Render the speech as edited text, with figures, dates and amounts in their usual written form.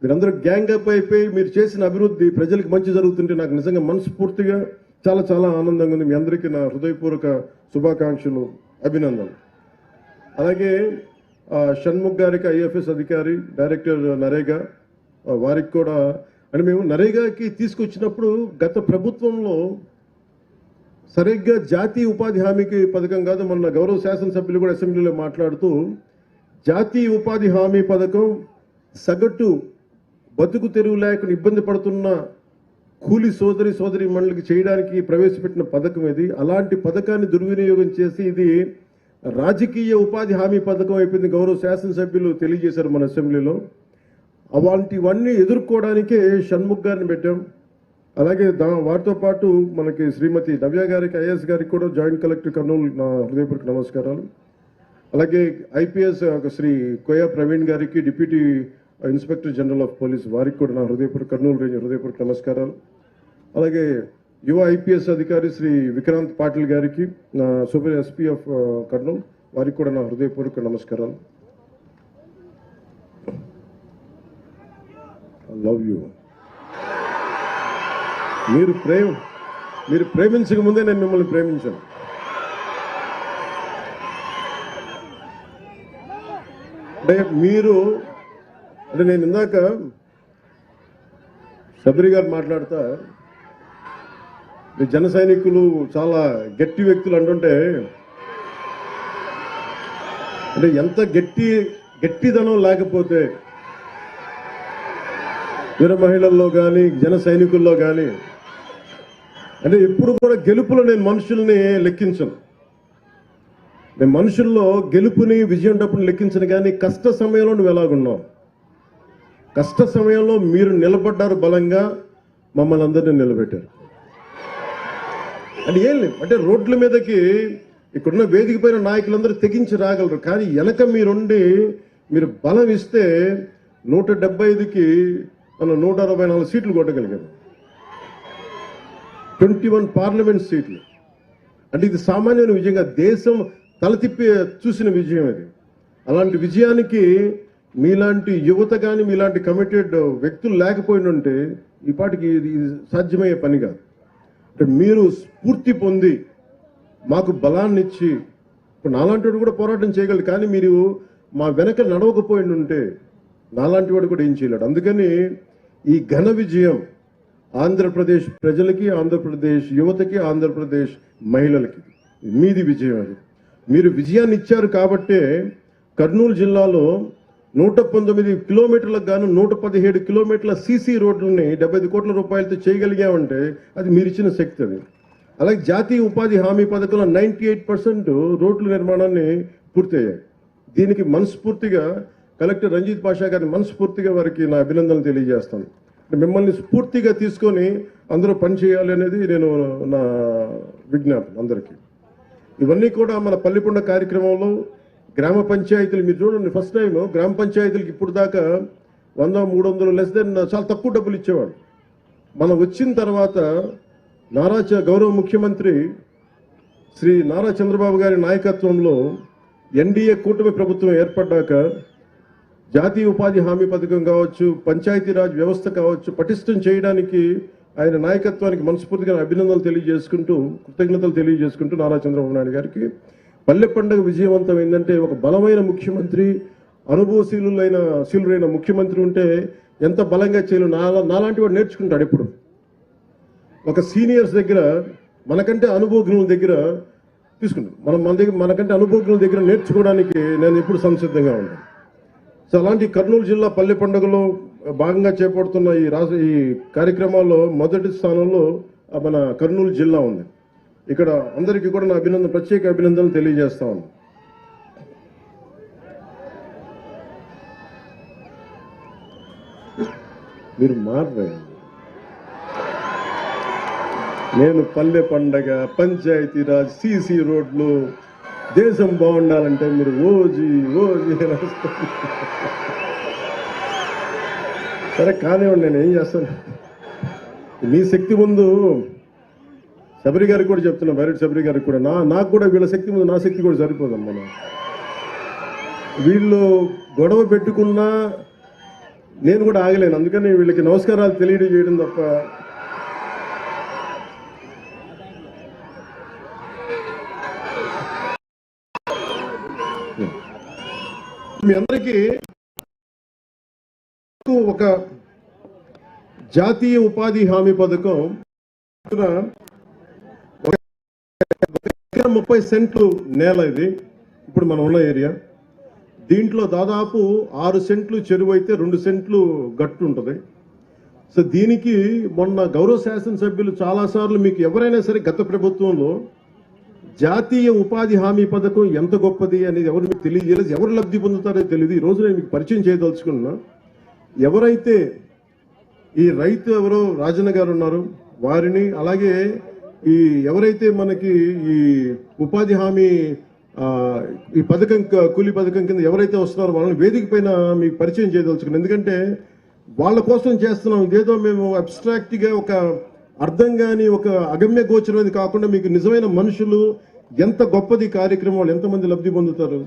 మీరందరూ gang up అయిపోయి మీరు చేసిన అభివృద్ధి ప్రజలకు మంచి జరుగుతుంటే నాకు నిజంగా మనస్ఫూర్తిగా చాలా చాలా ఆనందంగా ఉంది. మీ అందరికీ నా హృదయపూర్వక శుభాకాంక్షలు, అభినందనలు. అలాగే షణ్ముఖ్ గారికి, ఐఎఫ్ఎస్ అధికారి, డైరెక్టర్ నరేగా, వారికి కూడా అంటే మేము నరేగాకి తీసుకొచ్చినప్పుడు గత ప్రభుత్వంలో సరిగ్గా జాతీయ ఉపాధి హామీకి పథకం కాదు, మన గౌరవ శాసనసభ్యులు కూడా అసెంబ్లీలో మాట్లాడుతూ జాతీయ ఉపాధి హామీ పథకం సగటు బతుకు తెరువు లేకుండా ఇబ్బంది పడుతున్న కూలి సోదరి మండలికి చేయడానికి ప్రవేశపెట్టిన పథకం ఇది. అలాంటి పథకాన్ని దుర్వినియోగం చేసి ఇది రాజకీయ ఉపాధి హామీ పథకం అయిపోయింది. గౌరవ శాసనసభ్యులు తెలియజేశారు మన అసెంబ్లీలో. అలాంటివన్నీ ఎదుర్కోవడానికే షణ్ముఖ్ గారిని పెట్టాం. అలాగే వారితో పాటు మనకి శ్రీమతి నవ్య గారికి, ఐఏఎస్ గారికి కూడా జాయింట్ కలెక్టర్ కర్నూలు నా హృదయపూర్వక నమస్కారాలు. అలాగే ఐపీఎస్ శ్రీ కోయా ప్రవీణ్ గారికి, deputy inspector general of police, వారికి కూడా నా హృదయపూర్వక కర్నూలు రేంజ్ హృదయపూర్వక నమస్కారాలు. అలాగే యువ ఐపీఎస్ అధికారి శ్రీ విక్రాంత్ పాటిల్ గారికి, నా సూపర్ ఎస్పీ ఆఫ్ కర్నూలు, వారికి కూడా నా హృదయపూర్వక నమస్కారాలు. I love you. మీరు ప్రేమించక ముందే నేను మిమ్మల్ని ప్రేమించాను. అంటే నేను ఇందాక శబరి గారు మాట్లాడతా జన సైనికులు చాలా గట్టి వ్యక్తులు అంటుంటే, అంటే ఎంత గట్టిదనం లేకపోతే వీర మహిళల్లో కానీ జన సైనికుల్లో కానీ, అంటే ఎప్పుడు కూడా గెలుపులో నేను మనుషుల్ని లెక్కించను. నేను మనుషుల్లో గెలుపుని విజయం డబ్బుని లెక్కించను. కానీ కష్ట సమయంలో నువ్వు ఎలాగున్నావు, కష్ట సమయంలో మీరు నిలబడ్డారు, బలంగా మమ్మల్ని అందరినీ నిలబెట్టారు. అంటే ఏం లేదు, అంటే రోడ్ల మీదకి ఇక్కడున్న వేదిక పైన నాయకులందరూ తెగించి రాగలరు. కానీ వెనక మీరుండి మీరు బలం ఇస్తే 175కి మనం 164 సీట్లు కొట్టగలిగాము, 21 పార్లమెంట్ సీట్లు. అంటే ఇది సామాన్యమైన విజయంగా దేశం తలతిప్పి చూసిన విజయం ఇది. అలాంటి విజయానికి మీలాంటి యువత కానీ, మీలాంటి కమిటెడ్ వ్యక్తులు లేకపోయినంటే ఈ పాటికి ఇది సాధ్యమయ్యే పని కాదు. అంటే మీరు స్ఫూర్తి పొంది మాకు బలాన్ని ఇచ్చి, ఇప్పుడు నాలాంటి వాడు కూడా పోరాటం చేయగలడు. కానీ మీరు మా వెనక నడవకపోయిండుంటే నాలాంటి వాడు కూడా ఏం చేయలేడు. అందుకని ఈ ఘన విజయం ఆంధ్రప్రదేశ్ ప్రజలకి, ఆంధ్రప్రదేశ్ యువతకి, ఆంధ్రప్రదేశ్ మహిళలకి మీది విజయం. అది మీరు విజయాన్ని ఇచ్చారు కాబట్టే కర్నూలు జిల్లాలో 119 కిలోమీటర్లకు గాను 117 కిలోమీటర్ల సీసీ రోడ్లని 75 కోట్ల రూపాయలతో చేయగలిగామంటే అది మీరు ఇచ్చిన శక్తి. అది అలాగే జాతీయ ఉపాధి హామీ పథకంలో 98% రోడ్ల నిర్మాణాన్ని పూర్తయ్యాయి. దీనికి మనస్ఫూర్తిగా కలెక్టర్ రంజిత్ పాషా గారిని మనస్ఫూర్తిగా వారికి నా అభినందనలు తెలియజేస్తాను. మిమ్మల్ని స్ఫూర్తిగా తీసుకొని అందరూ పనిచేయాలి అనేది నేను నా విజ్ఞాపన అందరికీ. ఇవన్నీ కూడా మన పల్లికొండ కార్యక్రమంలో గ్రామ పంచాయతీలు మీరు చూడండి, ఫస్ట్ టైం గ్రామ పంచాయతీలకు ఇప్పుడు దాకా 100-300 లెస్ దెన్ చాలా తక్కువ డబ్బులు ఇచ్చేవాడు. మనం వచ్చిన తర్వాత గౌరవ ముఖ్యమంత్రి శ్రీ నారా చంద్రబాబు గారి నాయకత్వంలో ఎన్డీఏ కూటమి ప్రభుత్వం ఏర్పడ్డాక జాతీయ ఉపాధి హామీ పథకం కావచ్చు, పంచాయతీరాజ్ వ్యవస్థ కావచ్చు, పటిష్టం చేయడానికి ఆయన నాయకత్వానికి మనస్ఫూర్తిగా అభినందనలు తెలియజేసుకుంటూ, కృతజ్ఞతలు తెలియజేసుకుంటూ నారా చంద్రబాబు నాయుడు గారికి పల్లె పండుగ విజయవంతం ఏంటంటే ఒక బలమైన ముఖ్యమంత్రి, అనుభవశీలురైన ముఖ్యమంత్రి ఉంటే ఎంత బలంగా చేయలు నాలాంటి వాడు నేర్చుకుంటాడు. ఎప్పుడు ఒక సీనియర్స్ దగ్గర మనకంటే అనుభవజ్ఞుల దగ్గర తీసుకుంటాం, మనకంటే అనుభవజ్ఞుల దగ్గర నేర్చుకోవడానికి నేను ఎప్పుడు సంసిద్ధంగా ఉంటాను. సో అలాంటి కర్నూలు జిల్లా పల్లె పండుగలో భాగంగా చేపడుతున్న ఈ కార్యక్రమాల్లో మొదటి స్థానంలో మన కర్నూలు జిల్లా ఉంది. ఇక్కడ అందరికీ కూడా నా ప్రత్యేక అభినందనలు తెలియజేస్తా ఉన్నాను. మీరు మారరే, నేను పల్లె పండగ, పంచాయతీరాజ్, సీసీ రోడ్లు, దేశం బాగుండాలంటే మీరు ఓజీ సరే కానివ్వండి, నేను ఏం చేస్తాను. మీ శక్తి ముందు శబరి గారికి కూడా చెప్తున్నా, బైరెడ్డి శబరి గారికి కూడా, నాకు కూడా వీళ్ళ శక్తి ముందు నా శక్తి కూడా సరిపోదమ్మా. వీళ్ళు గొడవ పెట్టుకున్నా నేను కూడా ఆగలేను, అందుకని వీళ్ళకి నమస్కారాలు తెలియజేయడం తప్ప. మీ అందరికీ ఒక జాతీయ ఉపాధి హామీ పథకం 30 సెంట్లు నేల, ఇది ఇప్పుడు మనం ఉన్న ఏరియా. దీంట్లో దాదాపు 6 సెంట్లు చెరువు అయితే 2 సెంట్లు గట్టు ఉంటుంది. సో దీనికి మొన్న గౌరవ శాసనసభ్యులు చాలాసార్లు, మీకు ఎవరైనా సరే గత ప్రభుత్వంలో జాతీయ ఉపాధి హామీ పథకం ఎంత గొప్పది అనేది ఎవరు మీకు తెలియజేయలేదు, ఎవరు లబ్ధి పొందుతారో తెలియదు. ఈ రోజు నేను మీకు పరిచయం చేయదలుచుకున్నా. ఎవరైతే ఈ రైతు ఎవరో రాజన్న గారు ఉన్నారు వారిని, అలాగే ఈ ఎవరైతే మనకి ఈ ఉపాధి హామీ ఈ పథకం కూలీ పథకం కింద ఎవరైతే వస్తున్నారో వాళ్ళని వేదిక పైన మీకు పరిచయం చేయదలుచుకున్నాను. ఎందుకంటే వాళ్ళ కోసం చేస్తున్నాం. ఇదేదో మేము అబ్స్ట్రాక్ట్గా ఒక అర్థం కాని ఒక అగమ్య గోచరమైనది కాకుండా మీకు నిజమైన మనుషులు, ఎంత గొప్పది కార్యక్రమాలు, ఎంతమంది లబ్ధి పొందుతారు.